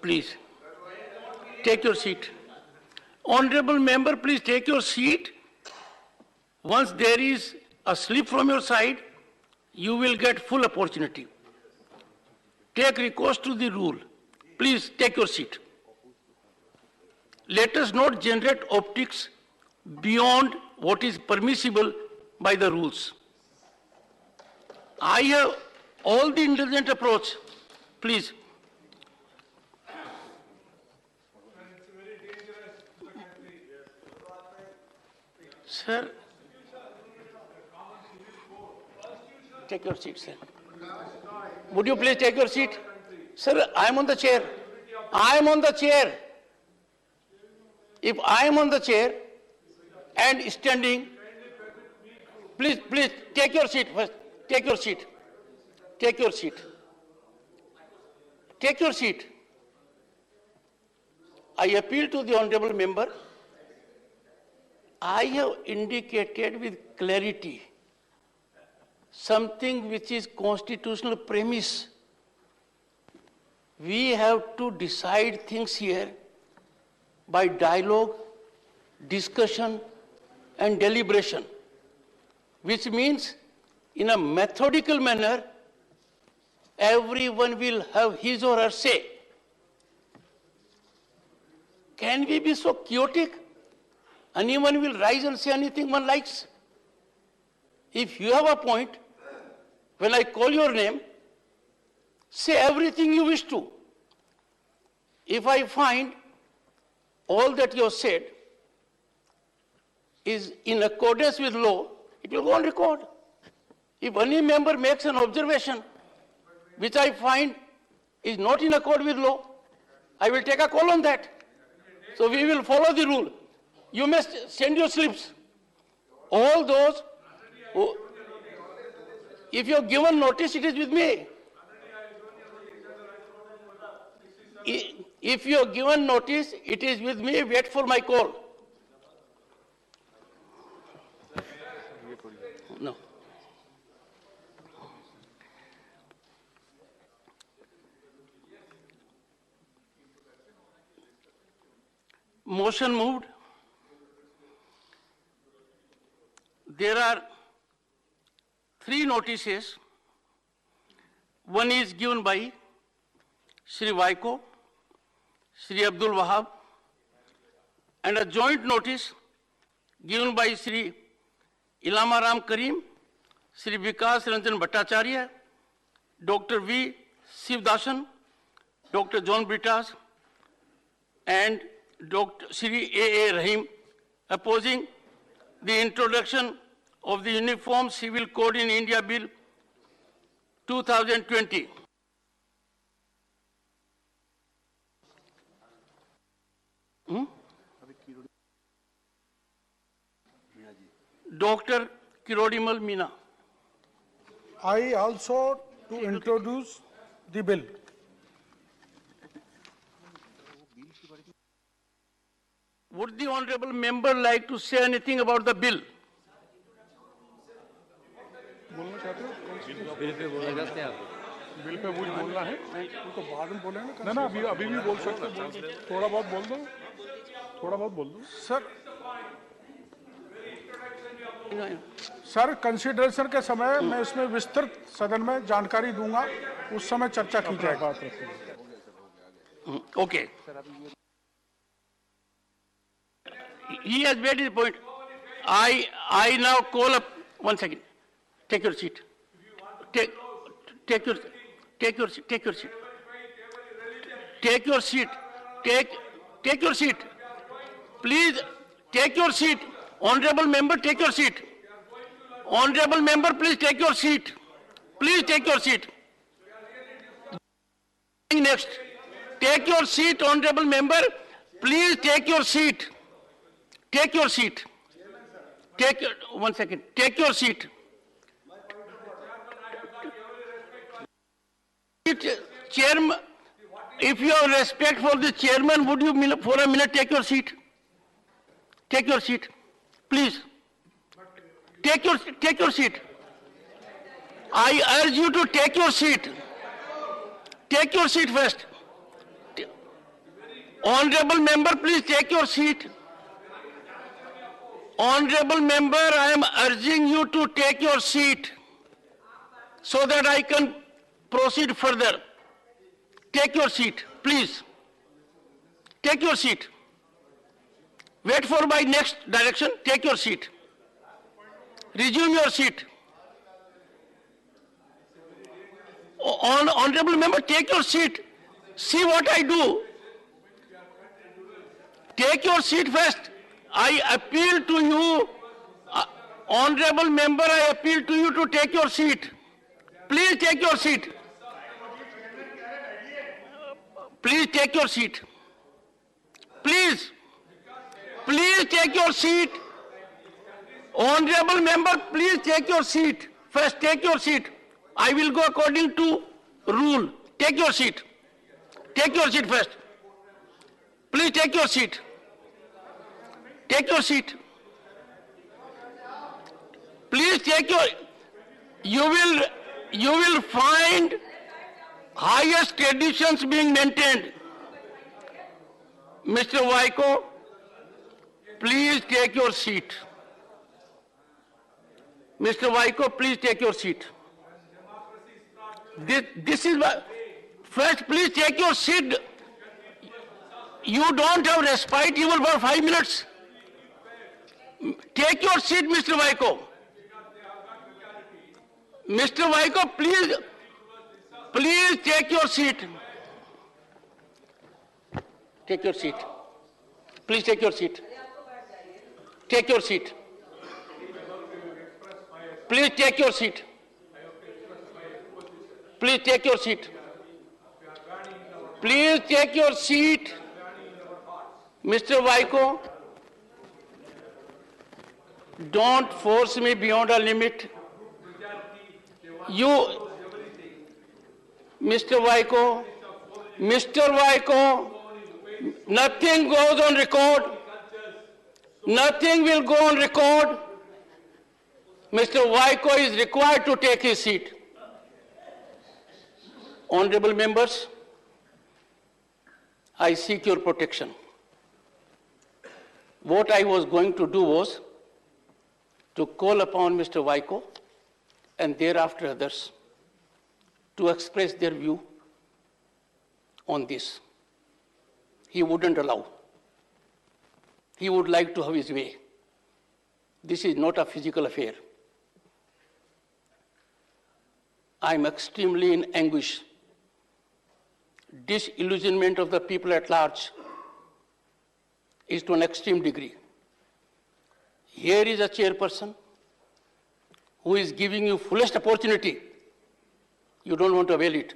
Please, take your seat. Honorable member, please take your seat. Once there is a slip from your side, you will get full opportunity. Take recourse to the rule. Please take your seat. Let us not generate optics beyond what is permissible by the rules. I have all the intelligent approach. Please. Sir, take your seat, sir. Would you please take your seat? Sir, I am on the chair. I am on the chair. If I am on the chair and standing, please take your seat first. Take your seat. Take your seat. Take your seat. I appeal to the honorable member. I have indicated with clarity something which is constitutional premise. We have to decide things here by dialogue, discussion, and deliberation, which means in a methodical manner, everyone will have his or her say. Can we be so chaotic? Anyone will rise and say anything one likes? If you have a point, when I call your name, say everything you wish to. If I find all that you have said is in accordance with law, it will go on record. If any member makes an observation which I find is not in accord with law, I will take a call on that. So we will follow the rule. You must send your slips. All those who, if you have given notice, it is with me. If you have given notice, it is with me. Wait for my call. No. Motion moved. There are 3 notices. One is given by Shri Vaiko, Shri Abdul Wahab, and a joint notice given by Shri Ilama Ram Karim, Shri Vikas Ranjan Bhattacharya, Dr. V. Sivdasan, Dr. John Britas, and Dr. Shri A. Rahim, opposing the introduction of the Uniform Civil Code in India Bill 2020. Dr. Kirodimal Meena. I also to introduce the bill. Would the honorable member like to say anything about the bill? बोलना चाहते हो? Bill pay कुछ बोलना है? उनको बाद में बोले ना? ना अभी भी बोल सकते हो। थोड़ा बहुत बोल दो। थोड़ा बहुत बोल दो। सर कंसिडरेशन के समय मैं इसमें विस्तृत सदन में जानकारी दूंगा, उस समय चर्चा की जाएगी। Okay. He has made his point. I now call up. 1 second. Take your seat. Take your seat. Take your seat. Take your seat. Take your seat. Please take your seat. Honorable member, take your seat. Honorable member, please take your seat. Please take your seat. Next. Take your seat, honorable member. Please take your seat. Take your seat. 1 second. Take your seat. Chairman, if you have respect for the chairman, would you for a minute take your seat? Take your seat. Please. Take your seat. I urge you to take your seat. Take your seat first. Honorable member, please take your seat. Honorable member, I am urging you to take your seat so that I can proceed further. Take your seat, please. Take your seat. Wait for my next direction. Take your seat. Resume your seat. Honorable member, take your seat. See what I do. Take your seat first. I appeal to you, honorable member, I appeal to you to take your seat. Please take your seat. Please take your seat. Please. Please take your seat. Honorable member, please take your seat. First, take your seat. I will go according to rule. Take your seat. Take your seat first. Please take your seat. Take your seat. Please take your, you will find highest traditions being maintained. Mr. Waiko, please take your seat. Mr. Waiko, please take your seat. This is what, first please take your seat. You don't have respite even for 5 minutes. Take your seat, Mr. Waiko. Mr. Waiko, please take your seat. Take your seat. Please take your seat. Take your seat. Please take your seat. Please take your seat. Please take your seat. Mr. Waiko, don't force me beyond a limit. You, Mr. Waiko, nothing goes on record. Nothing will go on record. Mr. Waiko is required to take his seat. Honorable members, I seek your protection. What I was going to do was to call upon Mr. Waiko and thereafter others to express their view on this. He wouldn't allow. He would like to have his way. This is not a physical affair. I am extremely in anguish. Disillusionment of the people at large is to an extreme degree. Here is a chairperson who is giving you fullest opportunity. You don't want to avail it.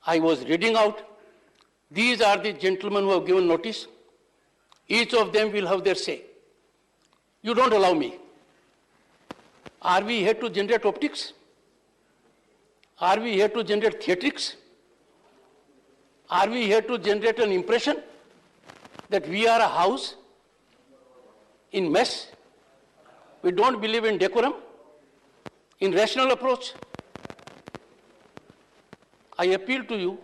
I was reading out. These are the gentlemen who have given notice. Each of them will have their say. You don't allow me. Are we here to generate optics? Are we here to generate theatrics? Are we here to generate an impression that we are a house in mess? We don't believe in decorum, in rational approach. I appeal to you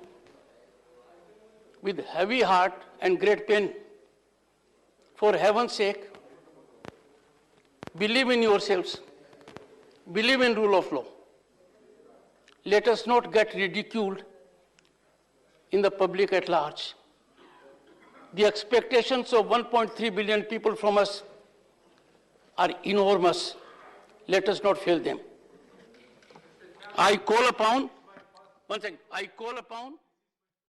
with heavy heart and great pain. For heaven's sake, believe in yourselves. Believe in rule of law. Let us not get ridiculed in the public at large. The expectations of 1.3 billion people from us are enormous. Let us not fail them. I call upon